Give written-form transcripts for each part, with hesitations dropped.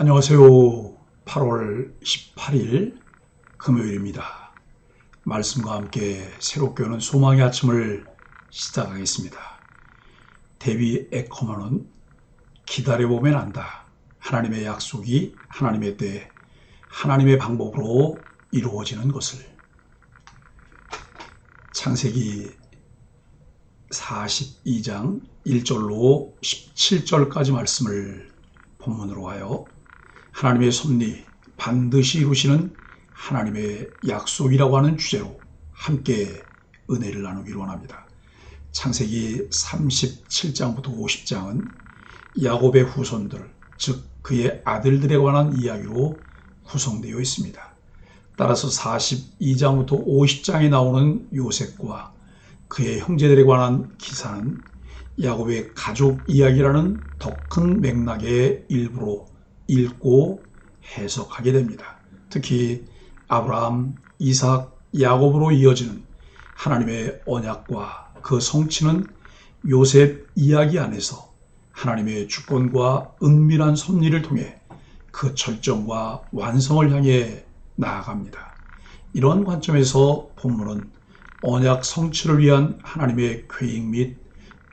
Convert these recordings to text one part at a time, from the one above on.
안녕하세요. 8월 18일 금요일입니다. 말씀과 함께 새롭게 오는 소망의 아침을 시작하겠습니다. 데비 에커먼은 기다려보면 안다. 하나님의 약속이 하나님의 때, 하나님의 방법으로 이루어지는 것을. 창세기 42장 1절로 17절까지 말씀을 본문으로 하여 하나님의 섭리, 반드시 이루시는 하나님의 약속이라고 하는 주제로 함께 은혜를 나누기를 원합니다. 창세기 37장부터 50장은 야곱의 후손들, 즉 그의 아들들에 관한 이야기로 구성되어 있습니다. 따라서 42장부터 50장에 나오는 요셉과 그의 형제들에 관한 기사는 야곱의 가족 이야기라는 더 큰 맥락의 일부로 읽고 해석하게 됩니다. 특히 아브라함, 이삭, 야곱으로 이어지는 하나님의 언약과 그 성취는 요셉 이야기 안에서 하나님의 주권과 은밀한 섭리를 통해 그 절정과 완성을 향해 나아갑니다. 이런 관점에서 본문은 언약 성취를 위한 하나님의 계획 및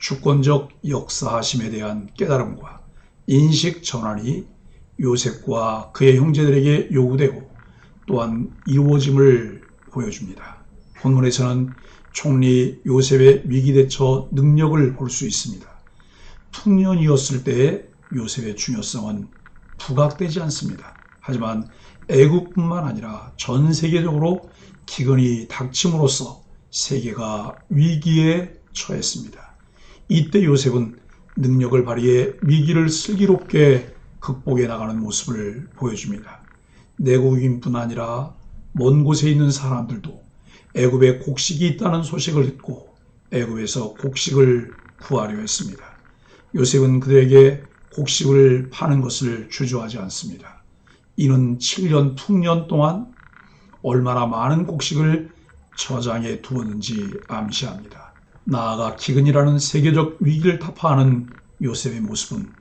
주권적 역사하심에 대한 깨달음과 인식 전환이 요셉과 그의 형제들에게 요구되고 또한 이루어짐을 보여줍니다. 본문에서는 총리 요셉의 위기대처 능력을 볼 수 있습니다. 풍년이었을 때의 요셉의 중요성은 부각되지 않습니다. 하지만 애국뿐만 아니라 전 세계적으로 기근이 닥침으로써 세계가 위기에 처했습니다. 이때 요셉은 능력을 발휘해 위기를 슬기롭게 극복해 나가는 모습을 보여줍니다. 내국인뿐 아니라 먼 곳에 있는 사람들도 애굽에 곡식이 있다는 소식을 듣고 애굽에서 곡식을 구하려 했습니다. 요셉은 그들에게 곡식을 파는 것을 주저하지 않습니다. 이는 7년 풍년 동안 얼마나 많은 곡식을 저장해 두었는지 암시합니다. 나아가 기근이라는 세계적 위기를 타파하는 요셉의 모습은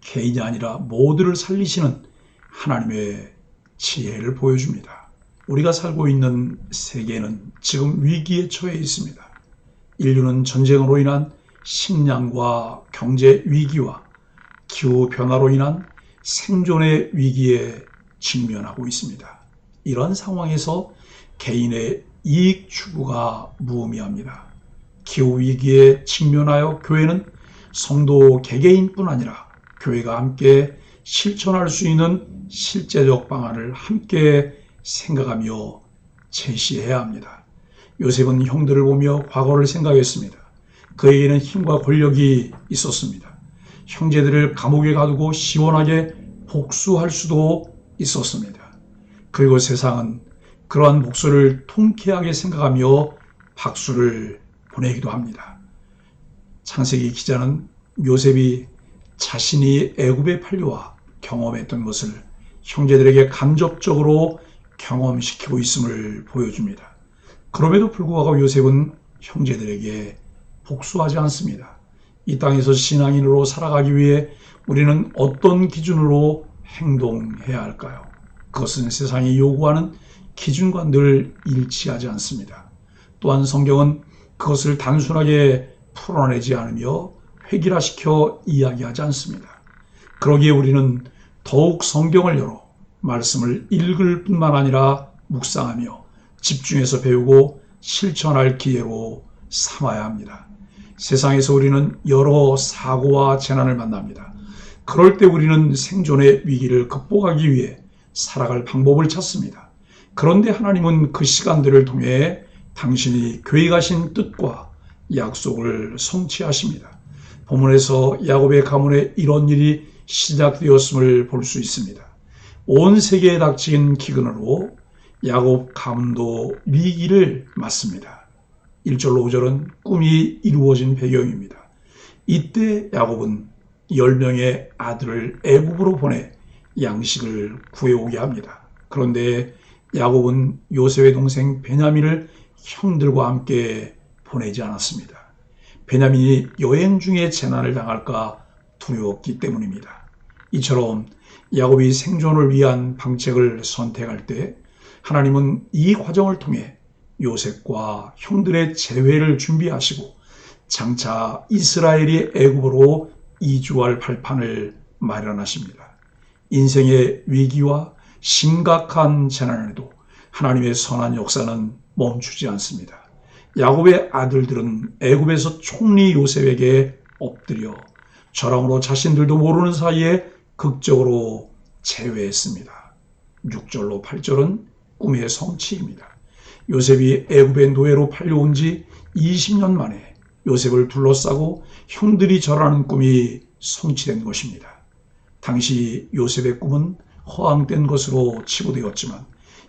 개인이 아니라 모두를 살리시는 하나님의 지혜를 보여줍니다. 우리가 살고 있는 세계는 지금 위기에 처해 있습니다. 인류는 전쟁으로 인한 식량과 경제 위기와 기후변화로 인한 생존의 위기에 직면하고 있습니다. 이런 상황에서 개인의 이익 추구가 무의미합니다. 기후위기에 직면하여 교회는 성도 개개인뿐 아니라 교회가 함께 실천할 수 있는 실제적 방안을 함께 생각하며 제시해야 합니다. 요셉은 형들을 보며 과거를 생각했습니다. 그에게는 힘과 권력이 있었습니다. 형제들을 감옥에 가두고 시원하게 복수할 수도 있었습니다. 그리고 세상은 그러한 복수를 통쾌하게 생각하며 박수를 보내기도 합니다. 창세기 기자는 요셉이 자신이 애굽에 팔려와 경험했던 것을 형제들에게 간접적으로 경험시키고 있음을 보여줍니다. 그럼에도 불구하고 요셉은 형제들에게 복수하지 않습니다. 이 땅에서 신앙인으로 살아가기 위해 우리는 어떤 기준으로 행동해야 할까요? 그것은 세상이 요구하는 기준과 늘 일치하지 않습니다. 또한 성경은 그것을 단순하게 풀어내지 않으며 획일화시켜 이야기하지 않습니다. 그러기에 우리는 더욱 성경을 열어 말씀을 읽을 뿐만 아니라 묵상하며 집중해서 배우고 실천할 기회로 삼아야 합니다. 세상에서 우리는 여러 사고와 재난을 만납니다. 그럴 때 우리는 생존의 위기를 극복하기 위해 살아갈 방법을 찾습니다. 그런데 하나님은 그 시간들을 통해 당신이 계획하신 뜻과 약속을 성취하십니다. 본문에서 야곱의 가문에 이런 일이 시작되었음을 볼 수 있습니다. 온 세계에 닥친 기근으로 야곱 가문도 위기를 맞습니다. 1절로 5절은 꿈이 이루어진 배경입니다. 이때 야곱은 10명의 아들을 애굽으로 보내 양식을 구해오게 합니다. 그런데 야곱은 요셉의 동생 베냐민을 형들과 함께 보내지 않았습니다. 베냐민이 여행 중에 재난을 당할까 두려웠기 때문입니다. 이처럼 야곱이 생존을 위한 방책을 선택할 때 하나님은 이 과정을 통해 요셉과 형들의 재회를 준비하시고 장차 이스라엘이 애굽으로 이주할 발판을 마련하십니다. 인생의 위기와 심각한 재난에도 하나님의 선한 역사는 멈추지 않습니다. 야곱의 아들들은 애굽에서 총리 요셉에게 엎드려 절함으로 자신들도 모르는 사이에 극적으로 제외했습니다. 6절로 8절은 꿈의 성취입니다. 요셉이 애굽의 노예로 팔려온 지 20년 만에 요셉을 둘러싸고 형들이 절하는 꿈이 성취된 것입니다. 당시 요셉의 꿈은 허황된 것으로 치부되었지만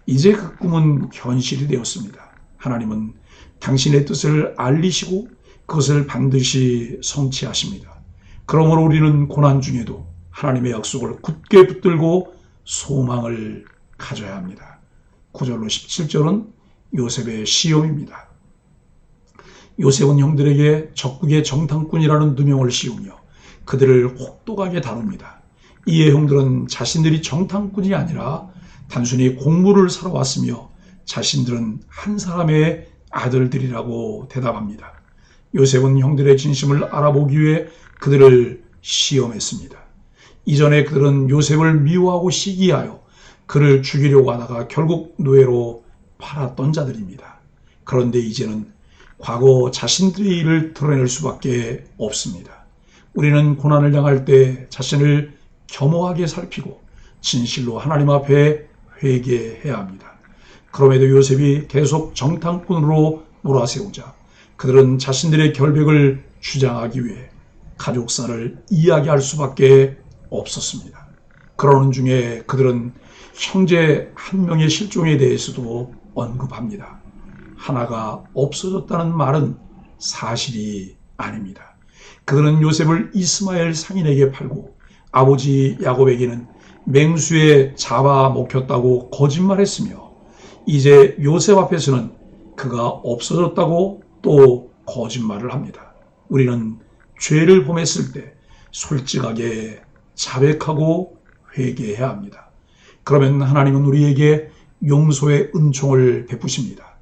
이제 그 꿈은 현실이 되었습니다. 하나님은 당신의 뜻을 알리시고 그것을 반드시 성취하십니다. 그러므로 우리는 고난 중에도 하나님의 약속을 굳게 붙들고 소망을 가져야 합니다. 9절로 17절은 요셉의 시험입니다. 요셉은 형들에게 적국의 정탐꾼이라는 누명을 씌우며 그들을 혹독하게 다룹니다. 이에 형들은 자신들이 정탐꾼이 아니라 단순히 곡물을 사러 왔으며 자신들은 한 사람의 아들들이라고 대답합니다. 요셉은 형들의 진심을 알아보기 위해 그들을 시험했습니다. 이전에 그들은 요셉을 미워하고 시기하여 그를 죽이려고 하다가 결국 노예로 팔았던 자들입니다. 그런데 이제는 과거 자신들의 일을 드러낼 수밖에 없습니다. 우리는 고난을 당할 때 자신을 겸허하게 살피고 진실로 하나님 앞에 회개해야 합니다. 그럼에도 요셉이 계속 정탐꾼으로 몰아세우자 그들은 자신들의 결백을 주장하기 위해 가족사를 이야기할 수밖에 없었습니다. 그러는 중에 그들은 형제 한 명의 실종에 대해서도 언급합니다. 하나가 없어졌다는 말은 사실이 아닙니다. 그들은 요셉을 이스마엘 상인에게 팔고 아버지 야곱에게는 맹수에 잡아먹혔다고 거짓말했으며 이제 요셉 앞에서는 그가 없어졌다고 또 거짓말을 합니다. 우리는 죄를 범했을 때 솔직하게 자백하고 회개해야 합니다. 그러면 하나님은 우리에게 용서의 은총을 베푸십니다.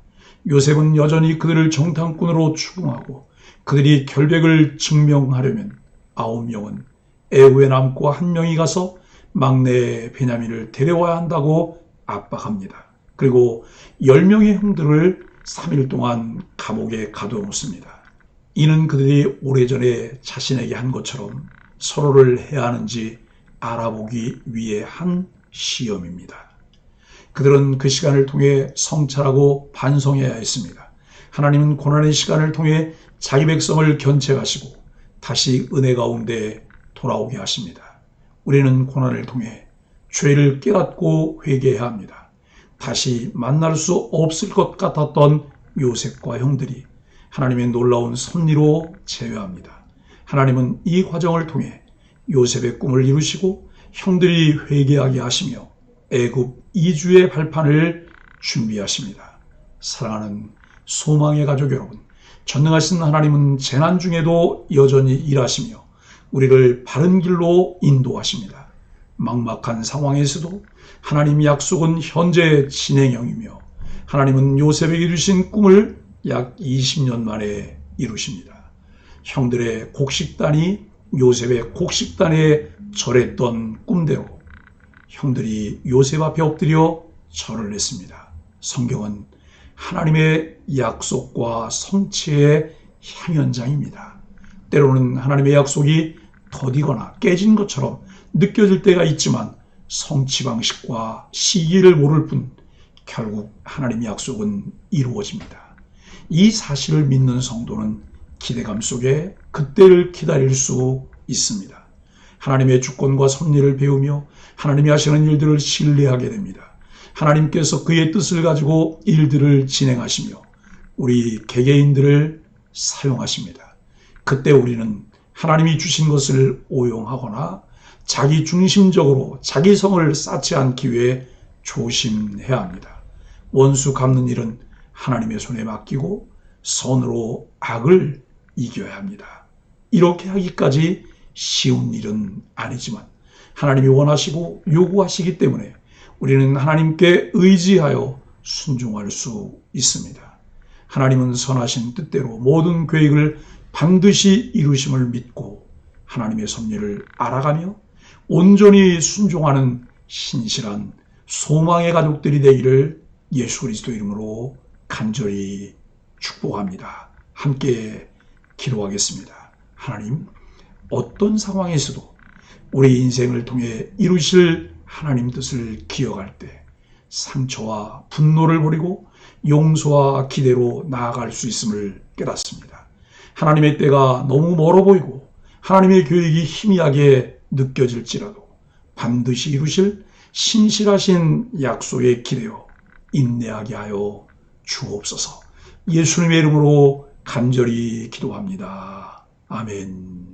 요셉은 여전히 그들을 정탐꾼으로 추궁하고 그들이 결백을 증명하려면 9명은 애굽에 남고 1명이 가서 막내 베냐민을 데려와야 한다고 압박합니다. 그리고 10명의 형들을 3일 동안 감옥에 가둬놓습니다. 이는 그들이 오래전에 자신에게 한 것처럼 서로를 해야 하는지 알아보기 위해 한 시험입니다. 그들은 그 시간을 통해 성찰하고 반성해야 했습니다. 하나님은 고난의 시간을 통해 자기 백성을 견책하시고 다시 은혜 가운데 돌아오게 하십니다. 우리는 고난을 통해 죄를 깨닫고 회개해야 합니다. 다시 만날 수 없을 것 같았던 요셉과 형들이 하나님의 놀라운 섭리로 제외합니다. 하나님은 이 과정을 통해 요셉의 꿈을 이루시고 형들이 회개하게 하시며 애굽 이주의 발판을 준비하십니다. 사랑하는 소망의 가족 여러분, 전능하신 하나님은 재난 중에도 여전히 일하시며 우리를 바른 길로 인도하십니다. 막막한 상황에서도 하나님 약속은 현재 진행형이며 하나님은 요셉에게 이루신 꿈을 약 20년 만에 이루십니다. 형들의 곡식단이 요셉의 곡식단에 절했던 꿈대로 형들이 요셉 앞에 엎드려 절을 했습니다. 성경은 하나님의 약속과 성취의 향연장입니다. 때로는 하나님의 약속이 더디거나 깨진 것처럼 느껴질 때가 있지만 성취 방식과 시기를 모를 뿐 결국 하나님의 약속은 이루어집니다. 이 사실을 믿는 성도는 기대감 속에 그때를 기다릴 수 있습니다. 하나님의 주권과 섭리를 배우며 하나님이 하시는 일들을 신뢰하게 됩니다. 하나님께서 그의 뜻을 가지고 일들을 진행하시며 우리 개개인들을 사용하십니다. 그때 우리는 하나님이 주신 것을 오용하거나 자기 중심적으로 자기 성을 쌓지 않기 위해 조심해야 합니다. 원수 갚는 일은 하나님의 손에 맡기고 선으로 악을 이겨야 합니다. 이렇게 하기까지 쉬운 일은 아니지만 하나님이 원하시고 요구하시기 때문에 우리는 하나님께 의지하여 순종할 수 있습니다. 하나님은 선하신 뜻대로 모든 계획을 반드시 이루심을 믿고 하나님의 섭리를 알아가며 온전히 순종하는 신실한 소망의 가족들이 되기를 예수 그리스도 이름으로 간절히 축복합니다. 함께 기도하겠습니다. 하나님, 어떤 상황에서도 우리 인생을 통해 이루실 하나님 뜻을 기억할 때 상처와 분노를 버리고 용서와 기대로 나아갈 수 있음을 깨닫습니다. 하나님의 때가 너무 멀어 보이고 하나님의 계획이 희미하게 느껴질지라도 반드시 이루실 신실하신 약속에 기대어 인내하게 하여 주옵소서. 예수님의 이름으로 간절히 기도합니다. 아멘.